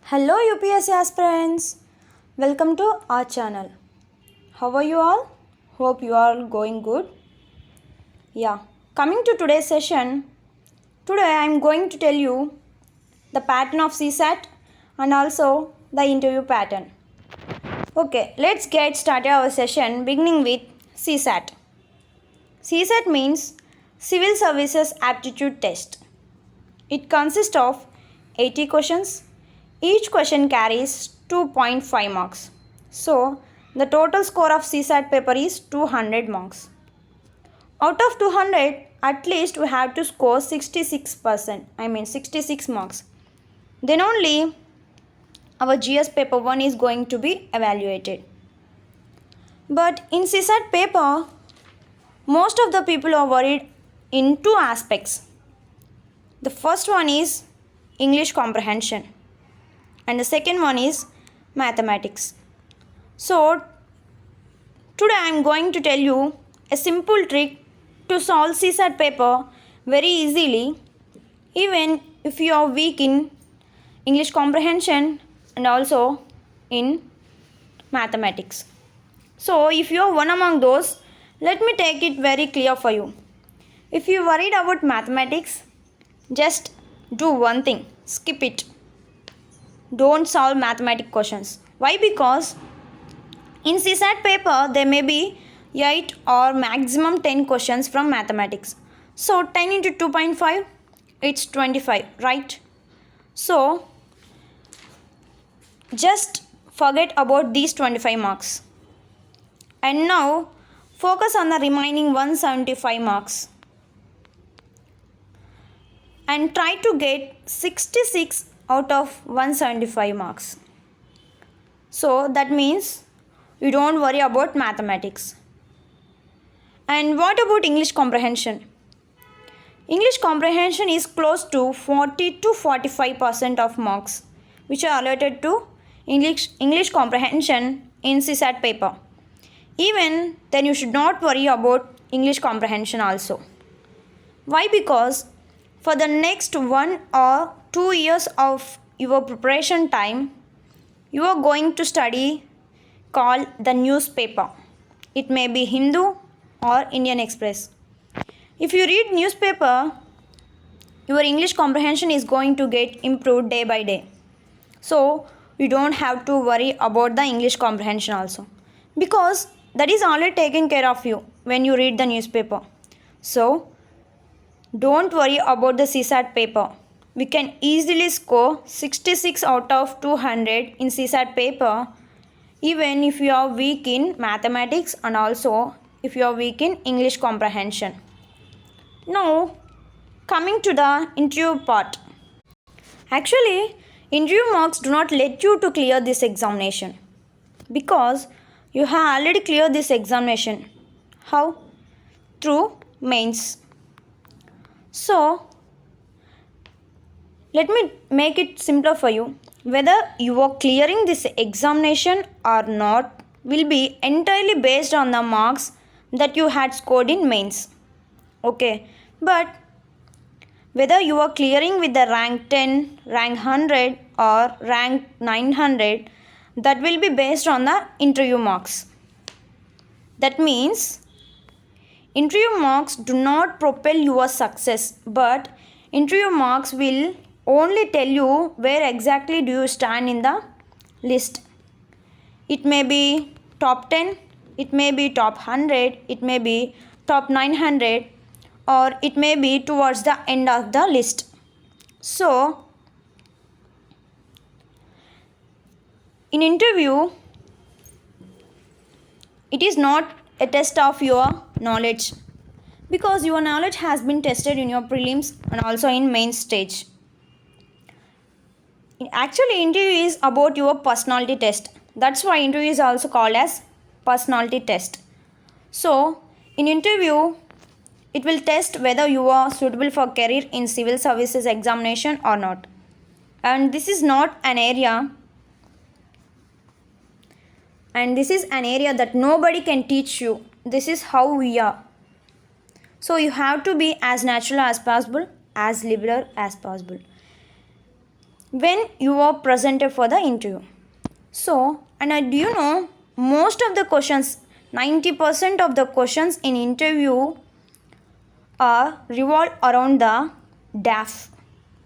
Hello UPSC aspirants, welcome to our channel. How are you all? Hope you are going good. Coming to today's session, today I am going to tell you the pattern of CSAT and also the interview pattern. Okay, let's get started our session beginning with CSAT. CSAT means Civil Services Aptitude Test. It consists of 80 questions. Each question carries 2.5 marks. So, the total score of CSAT paper is 200 marks. Out of 200, at least we have to score 66 marks. Then only our GS paper 1 is going to be evaluated. But in CSAT paper, most of the people are worried in two aspects. The first one is English comprehension and the second one is mathematics. So today I am going to tell you a simple trick to solve CSAT paper very easily, even if you are weak in English comprehension and also in mathematics. So if you are one among those, let me take it very clear for you. If you are worried about mathematics, just do one thing, skip it. Don't solve mathematics questions. Why? Because in CSAT paper there may be 8 or maximum 10 questions from mathematics. So 10 into 2.5, it's 25, right? So just forget about these 25 marks. And now focus on the remaining 175 marks. And try to get 66 out of 175 marks. So that means you don't worry about mathematics. And what about English comprehension? English comprehension is close to 40 to 45% of marks which are allotted to English comprehension in CSAT paper. Even then you should not worry about English comprehension also. Why? Because for the next 1 or 2 years of your preparation time, you are going to study called the newspaper. It may be Hindu or Indian Express. If you read newspaper, your English comprehension is going to get improved day by day. So you don't have to worry about the English comprehension also, because that is already taken care of you when you read the newspaper. So don't worry about the CSAT paper. We can easily score 66 out of 200 in CSAT paper, even if you are weak in mathematics and also if you are weak in English comprehension. Now, coming to the interview part. Actually, interview marks do not let you to clear this examination because you have already cleared this examination. How? Through mains. So, let me make it simpler for you. Whether you are clearing this examination or not will be entirely based on the marks that you had scored in mains. Okay, but whether you are clearing with the rank 10, rank 100 or rank 900, that will be based on the interview marks. That means interview marks do not propel your success, but interview marks will only tell you where exactly do you stand in the list. It may be top 10, it may be top 100, it may be top 900, or it may be towards the end of the list. So, in interview, it is not a test of your knowledge, because your knowledge has been tested in your prelims and also in main stage. Actually, interview is about your personality test. That's why interview is also called as personality test. So, in interview, it will test whether you are suitable for career in civil services examination or not. And this is not an area, and this is an area that nobody can teach you. This is how we are. So you have to be as natural as possible, as liberal as possible. when you are presented for the interview. So, and do you know, most of the questions, 90% of the questions in interview are revolve around the DAF.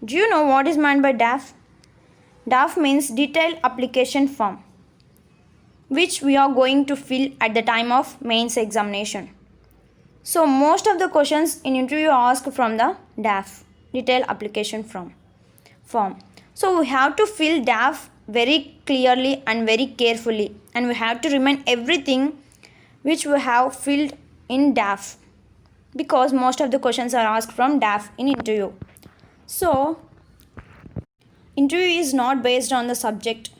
Do you know what is meant by DAF? DAF means detailed application form, which we are going to fill at the time of mains examination. So most of the questions in interview are asked from the DAF, detailed application form. So we have to fill DAF very clearly and very carefully, and we have to remind everything which we have filled in DAF, because most of the questions are asked from DAF in interview. So interview is not based on the subject.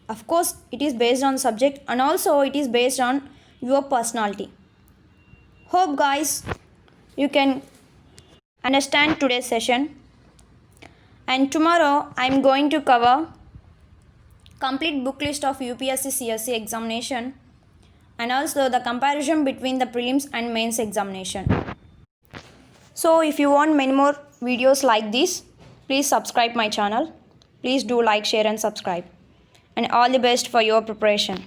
Of course it is based on the subject, and also it is based on your personality. Hope guys you can understand today's session, and tomorrow I am going to cover complete book list of UPSC CSE examination, and also the comparison between the prelims and mains examination. So if you want many more videos like this, please subscribe my channel. Please do like, share and subscribe. And all the best for your preparation.